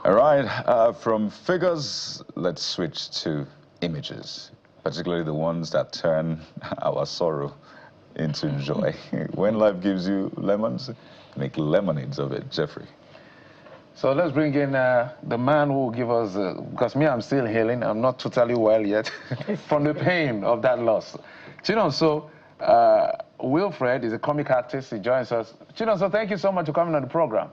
All right, from figures, let's switch to images, particularly the ones that turn our sorrow into joy. When life gives you lemons, make lemonades of it. Jeffrey. So let's bring in the man who will give us, because me, I'm still healing. I'm not totally well yet from the pain of that loss. Chinonso, Wilfred is a comic artist. He joins us. Chinonso, thank you so much for coming on the program.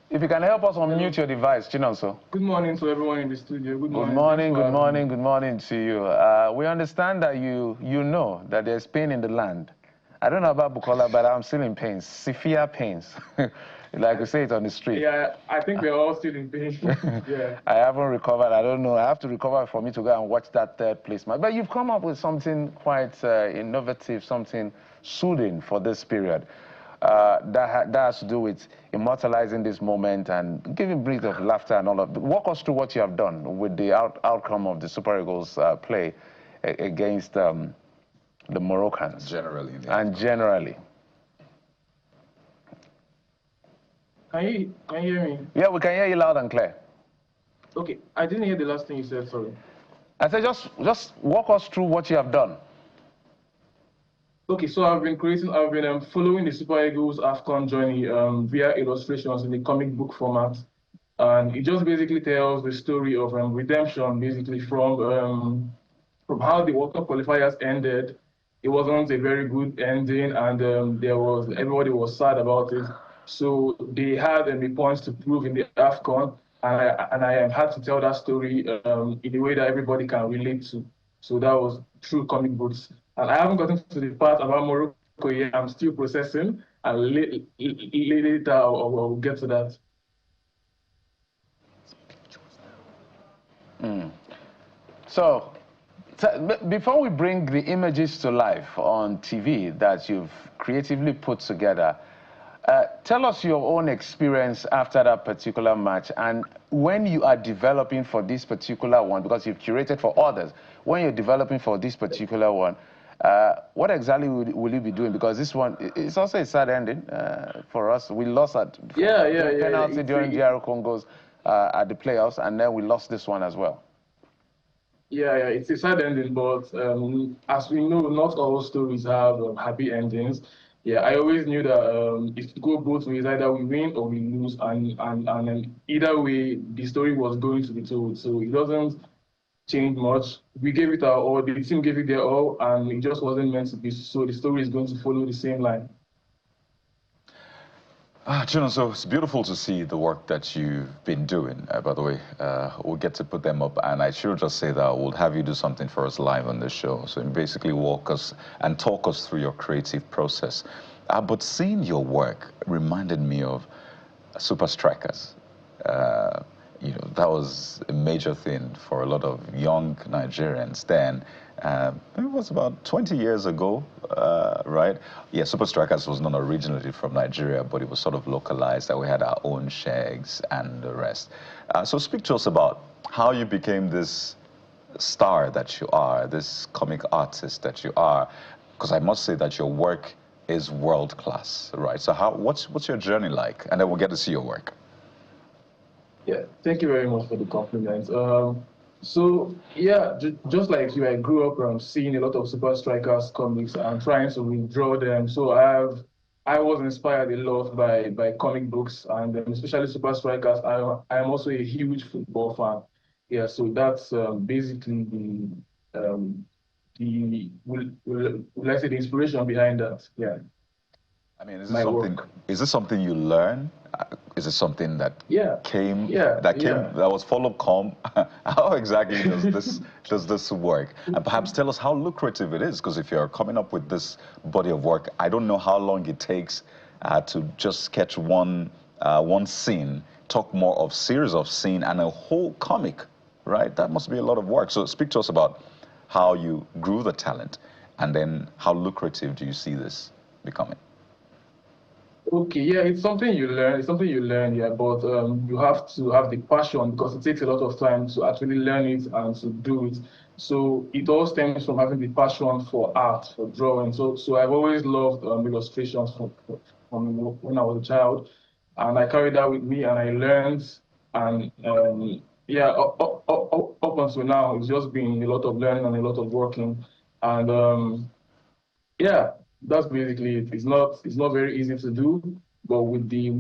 If you can help us unmute your device, Chinonso. Good morning to everyone in the studio. Good morning. Good morning to you. We understand that you know that there's pain in the land. I don't know about Bukola, but I'm still in pain, severe pains. Like we say it on the street. Yeah, I think we're all still in pain. Yeah. I haven't recovered. I don't know. I have to recover for me to go and watch that third place match. But you've come up with something quite innovative, something soothing for this period. That has to do with immortalizing this moment and giving breath of laughter and all of that. Walk us through what you have done with the outcome of the Super Eagles play against the Moroccans. Generally. Generally. Can you hear me? Yeah, we can hear you loud and clear. Okay, I didn't hear the last thing you said, sorry. I said just walk us through what you have done. Okay, so I've been following the Super Eagles AFCON journey via illustrations in the comic book format. And it just basically tells the story of redemption, basically from how the World Cup qualifiers ended. It wasn't a very good ending, and everybody was sad about it. So they had a points to prove in the AFCON, and I had to tell that story in a way that everybody can relate to. So that was through comic books. And I haven't gotten to the part about Morocco yet. I'm still processing, and later I'll get to that. So before we bring the images to life on TV that you've creatively put together, tell us your own experience after that particular match, and when you are developing for this particular one, because you've curated for others, when you're developing for this particular one, what exactly will you be doing? Because this one, it's also a sad ending for us. We lost at penalty during DR Congo's at the playoffs, and then we lost this one as well. Yeah, it's a sad ending, but as we know, not all stories have happy endings. Yeah, I always knew that it go both ways. Either we win or we lose, and either way, the story was going to be told. So it doesn't change much. We gave it our all. The team gave it their all, and it just wasn't meant to be. So the story is going to follow the same line. Chinonso, it's beautiful to see the work that you've been doing. By the way, we'll get to put them up, and I should just say that we'll have you do something for us live on the show. So basically walk us and talk us through your creative process. But seeing your work reminded me of Super Strikers. You know, that was a major thing for a lot of young Nigerians then. It was about 20 years ago, right? Yeah, Super Strikers was not originally from Nigeria, but it was sort of localized, that we had our own shags and the rest. So speak to us about how you became this star that you are, this comic artist that you are, because I must say that your work is world-class, right? So what's your journey like? And then we'll get to see your work. Yeah, thank you very much for the compliment. So yeah, just like you, I grew up seeing a lot of Super Strikers comics and trying to redraw them. So I was inspired a lot by comic books, and especially Super Strikers. I am also a huge football fan. Yeah, so that's basically let's say the inspiration behind that. Yeah. I mean, is this something you learn? Is it something that came that was follow come? How exactly does this work? And perhaps tell us how lucrative it is, because if you're coming up with this body of work, I don't know how long it takes to just sketch one scene, talk more of series of scene and a whole comic, right? That must be a lot of work. So speak to us about how you grew the talent, and then how lucrative do you see this becoming? Okay, yeah, it's something you learn. It's something you learn, yeah, but you have to have the passion, because it takes a lot of time to actually learn it and to do it. So it all stems from having the passion for art, for drawing. So I've always loved illustrations from when I was a child, and I carried that with me, and I learned, and yeah, up until now, it's just been a lot of learning and a lot of working, and yeah, that's basically it. It's not very easy to do, but with the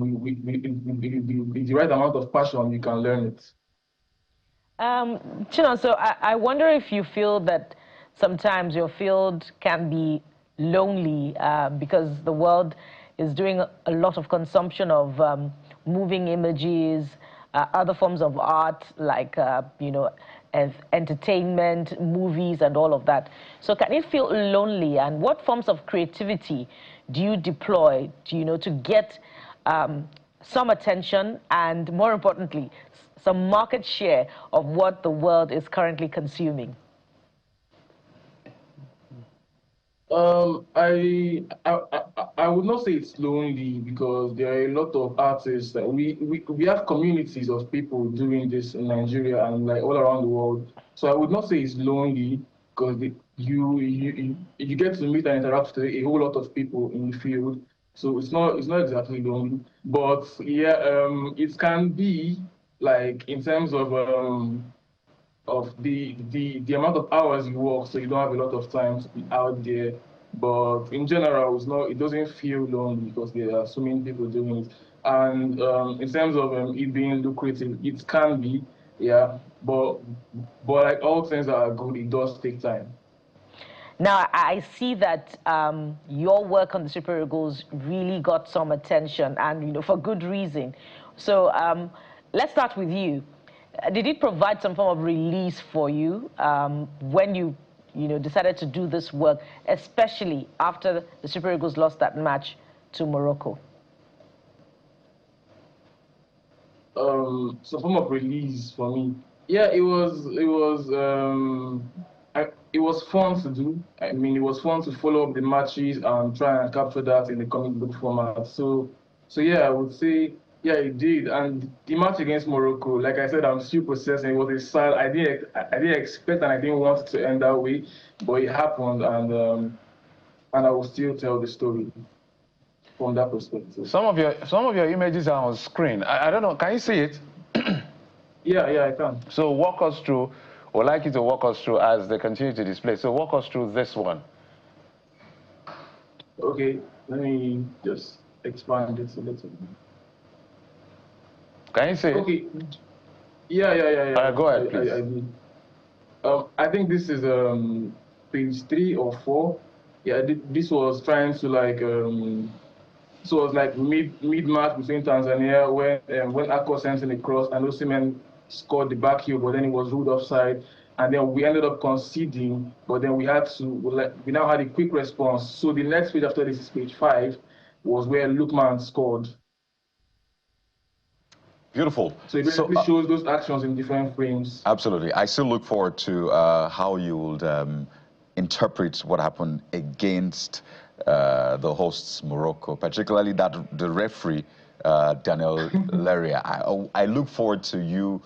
right amount of passion, you can learn it. Chinonso, I wonder if you feel that sometimes your field can be lonely because the world is doing a lot of consumption of moving images, other forms of art like, you know, entertainment, movies, and all of that. So can it feel lonely? And what forms of creativity do you deploy, you know, to get some attention and, more importantly, some market share of what the world is currently consuming? I would not say it's lonely because there are a lot of artists that we have communities of people doing this in Nigeria and like all around the world. So I would not say it's lonely because you get to meet and interact with a whole lot of people in the field. So it's not exactly lonely, but yeah, it can be like in terms of the amount of hours you work, so you don't have a lot of time to be out there. But in general, it doesn't feel lonely because there are so many people doing it. And in terms of it being lucrative, it can be, yeah. But like all things that are good, it does take time. Now, I see that your work on the Super Eagles really got some attention, and you know, for good reason. So let's start with you. Did it provide some form of release for you when you know, decided to do this work, especially after the Super Eagles lost that match to Morocco? Some form of release for me. Yeah, it was fun to do. I mean, it was fun to follow up the matches and try and capture that in the comic book format. So yeah, I would say yeah, it did. And the match against Morocco, like I said, I'm still processing. It was a sad. I didn't expect and I didn't want it to end that way, but it happened, and I will still tell the story from that perspective. Some of your images are on screen. I don't know. Can you see it? Yeah, I can. So walk us through, or like you to walk us through as they continue to display. So walk us through this one. Okay, let me just expand it a little. Can you see it? Okay. Yeah. Go ahead, please. I did. I think this is page 3 or 4. Yeah, this was trying to like this was like mid-match between Tanzania when Akko sent in a cross and Osimhen scored the back heel, but then it was ruled offside, and then we ended up conceding. But then we now had a quick response. So the next page after this is page 5, was where Lookman scored. Beautiful. So it basically shows those actions in different frames. Absolutely. I still look forward to how you would interpret what happened against the hosts, Morocco, particularly that the referee, Daniel Leria. I look forward to you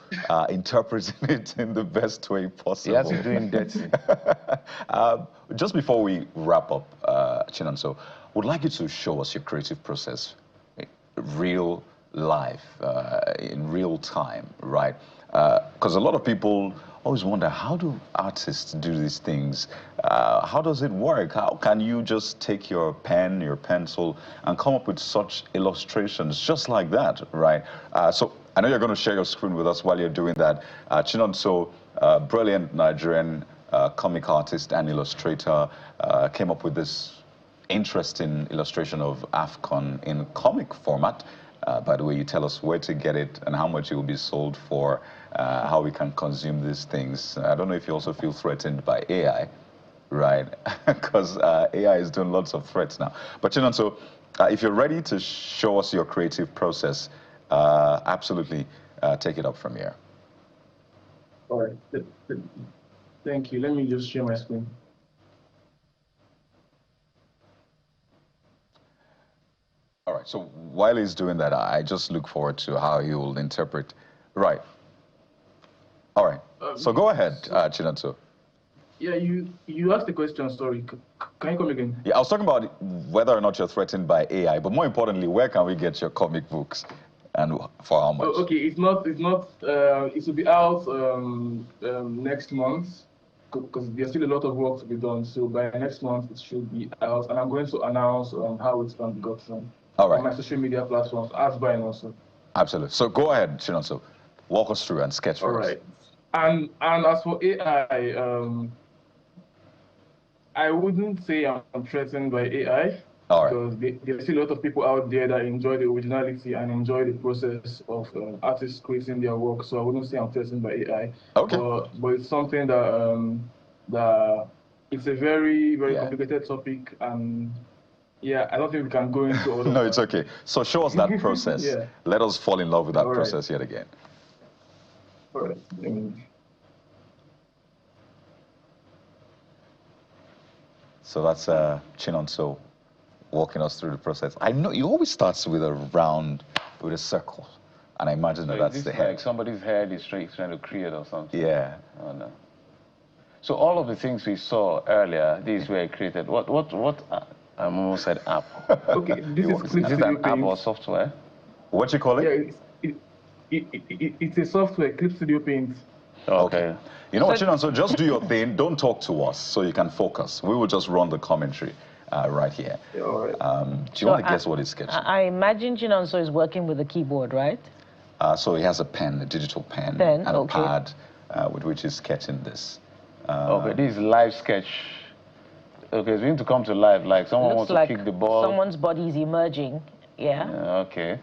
interpreting it in the best way possible. Yes, he's doing that. Just before we wrap up, Chinonso, would like you to show us your creative process, real life, in real time, right? Because a lot of people always wonder, how do artists do these things? How does it work? How can you just take your pen, your pencil, and come up with such illustrations just like that, right? So I know you're going to share your screen with us while you're doing that. Chinonso, brilliant Nigerian comic artist and illustrator, came up with this interesting illustration of AFCON in comic format. By the way, you tell us where to get it and how much it will be sold for, how we can consume these things. I don't know if you also feel threatened by AI, right? Because AI is doing lots of threats now. But Chinonso, if you're ready to show us your creative process, absolutely take it up from here. All right. Thank you. Let me just share my screen. All right, so while he's doing that, I just look forward to how he will interpret. Right. All right, so go ahead, Chinonso. Yeah, you asked the question, sorry. Can you come again? Yeah, I was talking about whether or not you're threatened by AI, but more importantly, where can we get your comic books and for how much? Oh, okay, it will be out next month because there's still a lot of work to be done. So by next month, it should be out, and I'm going to announce how it's going to be gotten on my social media platforms, as buying also. Absolutely. So go ahead, Chinonso. Walk us through and sketch for us. All right. And as for AI, I wouldn't say I'm threatened by AI. Because there's still a lot of people out there that enjoy the originality and enjoy the process of artists creating their work. So I wouldn't say I'm threatened by AI. Okay. But it's something that it's a very, very complicated topic, and yeah, I don't think we can go into all of No, it's okay. So show us that process. Let us fall in love with that process yet again. All right. So that's Chinonso walking us through the process. I know you always starts with a round, with a circle, and I imagine that's the head. Like somebody's head is trying to create or something. Yeah. Oh no. So all of the things we saw earlier, these were created. What? I almost said app. Okay, this is an app or software? What you call it? Yeah, it's a software, Clip Studio Paint. Okay. You know what, Chinonso, just do your thing. Don't talk to us so you can focus. We will just run the commentary. Right here. Yeah, all right. Do you want to guess what he's sketching? I imagine Chinonso is working with a keyboard, right? So he has a pen, a digital pen, and a pad with which he's sketching this. Okay, this is live sketch. Okay, it's going to come to life, like someone wants to kick the ball. Someone's body is emerging, okay.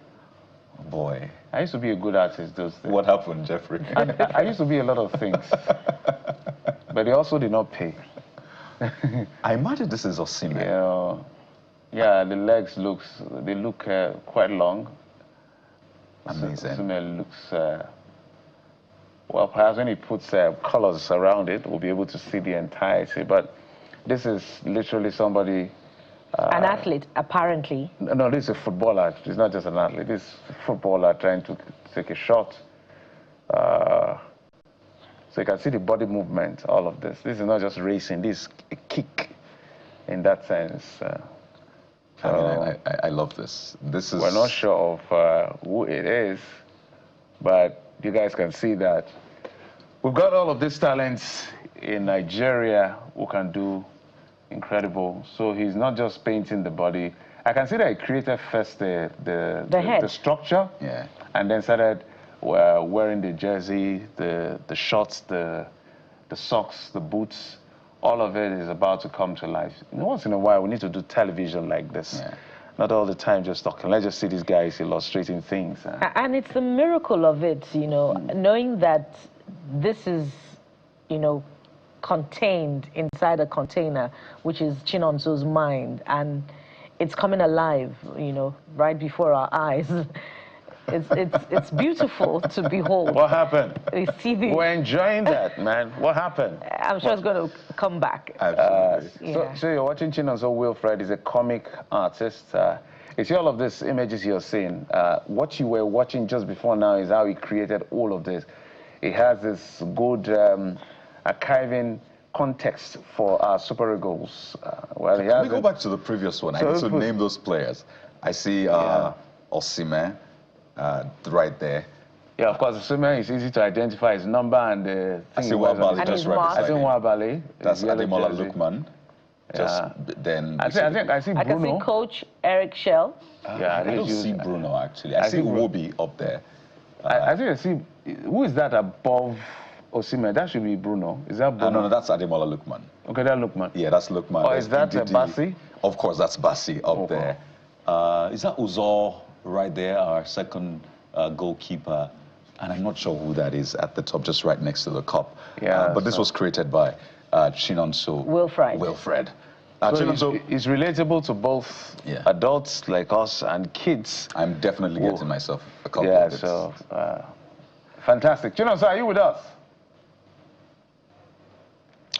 Boy. I used to be a good artist those days. What happened, Jeffrey? I used to be a lot of things. But they also did not pay. I imagine this is Osimhen. Yeah, the legs look quite long. Amazing. Osimhen looks, well, perhaps when he puts colors around it, we'll be able to see the entirety. But this is literally somebody... an athlete, apparently. No, this is a footballer. It's not just an athlete. This is a footballer trying to take a shot. So you can see the body movement, all of this. This is not just racing, this is a kick in that sense. I love this. This is... We're not sure of who it is, but you guys can see that we've got all of these talents in Nigeria who can do incredible. So he's not just painting the body. I can see that he created first the structure, and then started wearing the jersey, the shorts, the socks, the boots. All of it is about to come to life. You know, once in a while, we need to do television like this. Not all the time just talking. Let's just see these guys illustrating things. And it's the miracle of it, you know, knowing that this is, you know, contained inside a container, which is Chinonso's mind, and it's coming alive, you know, right before our eyes. It's beautiful to behold. What happened? We're enjoying that, man. What happened? I'm sure it's going to come back. Absolutely. So you're watching Chinonso Wilfred. He's a comic artist. You see all of these images you're seeing. What you were watching just before now is how he created all of this. He has this good archiving context for our Super Eagles. Well, Can we go back to the previous one? I need to name those players. I see Osimhen. Right there. Yeah, of course, Osimhen is easy to identify his number and the I see Wabali just right beside him. Wabali. That's Ademola Lookman. Just then. I see Bruno. I can see Coach Eric Shell. I don't see Bruno actually. I see Wobi up there. I see. Who is that above Osimhen? That should be Bruno. Is that Bruno? No, that's Ademola Lookman. Okay, that's Lookman. Yeah, that's Lookman. Oh, is that Bassi? Of course, that's Bassi up there. Is that Uzor right there, our second goalkeeper? And I'm not sure who that is at the top, just right next to the cup. But this was created by Chinonso Wilfred. So it's relatable to both adults like us and kids. I'm definitely getting myself a copy of it. So fantastic. Chinonso, are you with us?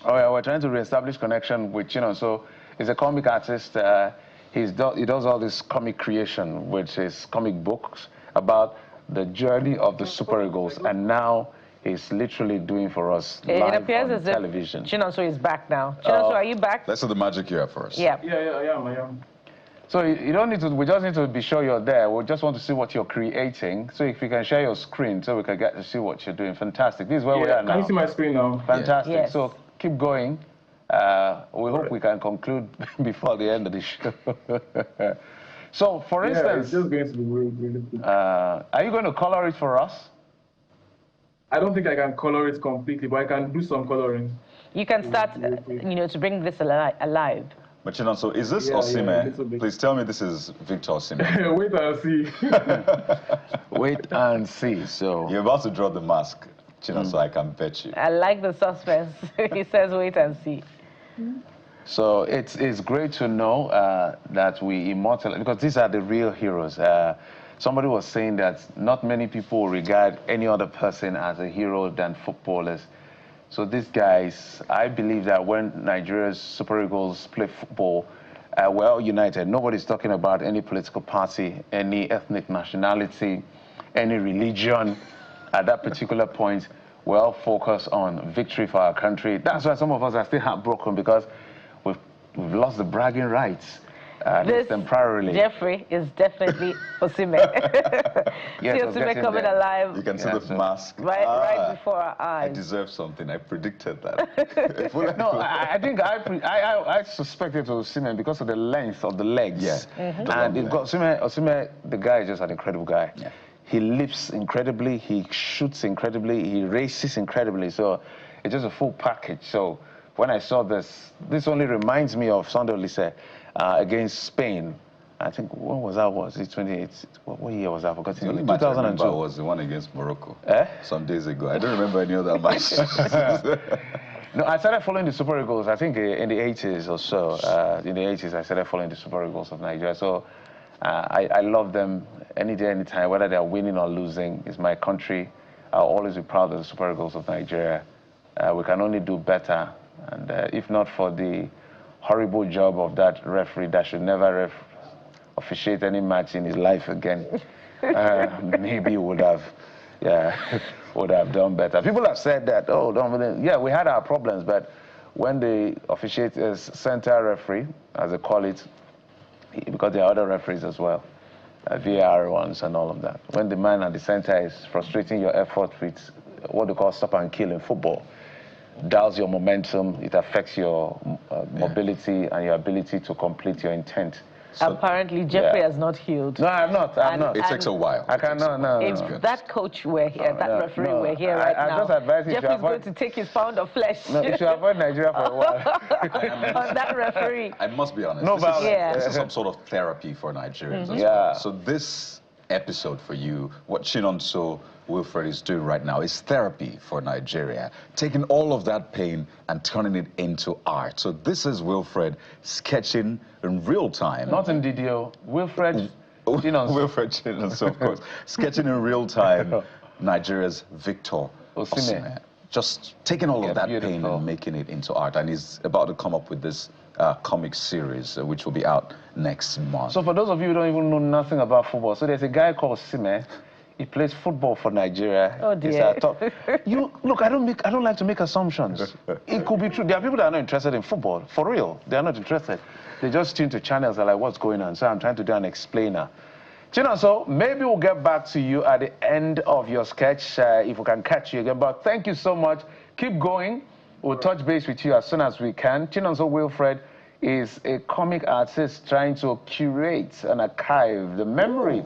Oh yeah, we're trying to reestablish connection with Chinonso. He's a comic artist. He does all this comic creation, which is comic books about the journey of the Super Eagles, and now is literally doing for us It live appears on as if television. Chinonso is back now. Chinonso, are you back? Let's do the magic here for us. Yeah. Yeah, I am. So you don't need to, we just need to be sure you're there. We just want to see what you're creating. So if you can share your screen so we can get to see what you're doing. Fantastic. This is where we are now. Can you see my screen now? Fantastic. Yes. So keep going. We hope we can conclude before the end of the show. So for instance, it's just going to be really good. are you going to color it for us? I don't think I can color it completely, but I can do some coloring. You can start, to bring this alive. But Chinonso, is this Yeah, Osimhen? a little bit. Please tell me this is Victor Osimhen. Wait and see. Wait and see. So You're about to draw the mask, Chinonso, I can bet you. I like the suspense. He says, wait and see. So it's great to know that we immortalize, because these are the real heroes. Somebody was saying that not many people regard any other person as a hero than footballers. So these guys, I believe that when Nigeria's Super Eagles play football, we're all united. Nobody's talking about any political party, any ethnic nationality, any religion. At that particular point, we're all focused on victory for our country. That's why some of us are still heartbroken, because we've lost the bragging rights. This temporarily. Jeffrey is definitely Osimhen. Yes, see I was Osimhen getting coming there. alive You can see the mask. right before our I eyes. deserve something. I predicted that. No, I think I suspected it was Osimhen because of the length of the legs. Yeah. And it got Osimhen, the guy is just an incredible guy. Yeah. He leaps incredibly, he shoots incredibly, he races incredibly. So it's just a full package. So when I saw this only reminds me of Sunday Olise against Spain. I think, when was that? Was it 28? What year was that? I forgot. The only match I remember 2002. was the one against Morocco. Eh? Some days ago. I don't remember any other match. No, I started following the Super Eagles, I think in the 80s or so. In the 80s, I started following the Super Eagles of Nigeria. So I love them any day, any time, whether they're winning or losing. It's my country. I'll always be proud of the Super Eagles of Nigeria. We can only do better. And if not for the horrible job of that referee that should never officiate any match in his life again, maybe he would have, would have done better. People have said that, oh, we had our problems, but when they officiate as center referee, as they call it, because there are other referees as well, VAR ones and all of that. When the man at the center is frustrating your effort with what they call stop and kill in football, dials your momentum, it affects your mobility and your ability to complete your intent. So, apparently, Jeffrey has not healed. No, I'm not. It takes a while. I cannot. No. If that coach were here, that referee were here right now, just advise you Jeffrey's going to take his pound of flesh. No, you should avoid Nigeria for a while. On that referee. I must be honest. No this, is, violence. this is some sort of therapy for Nigerians as Yeah. well. So this episode for you, what Chinonso Wilfred is doing right now is therapy for Nigeria, taking all of that pain and turning it into art. So this is Wilfred sketching in real time. Not in DDO. Wilfred Chinonso. Wilfred Chinonso, of course. Sketching in real time Nigeria's Victor Osimhen. Just taking all of that pain and making it into art. And he's about to come up with this comic series, which will be out next month. So for those of you who don't even know nothing about football, so there's a guy called Osimhen. He plays football for Nigeria. Oh dear. Look, I don't like to make assumptions. It could be true. There are people that are not interested in football. For real, they are not interested. They just tune to channels that are like, what's going on? So I'm trying to do an explainer. Chinonso, maybe we'll get back to you at the end of your sketch if we can catch you again. But thank you so much. Keep going. We'll touch base with you as soon as we can. Chinonso Wilfred is a comic artist trying to curate and archive the memory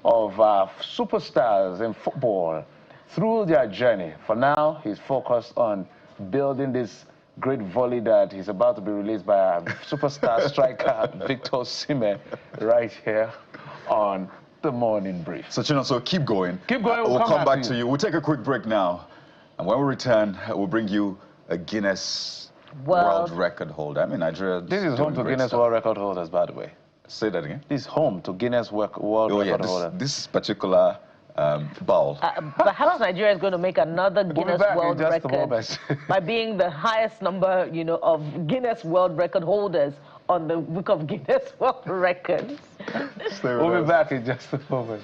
of superstars in football through their journey. For now, he's focused on building this great volley that he's about to be released by a superstar striker, Victor Osimhen, right here on The Morning Brief. So Chinonso, keep going. Keep going. We'll come back to you. We'll take a quick break now. And when we return, we'll bring you a Guinness World Record holder. I mean, Nigeria. This is home to Guinness World Record holders, by the way. Say that again. This is home to Guinness World Record holder. This particular bowl. Perhaps Nigeria is going to make another Guinness World Record by being the highest number, of Guinness World Record holders on the Book of Guinness World Records. We'll be back in just a moment.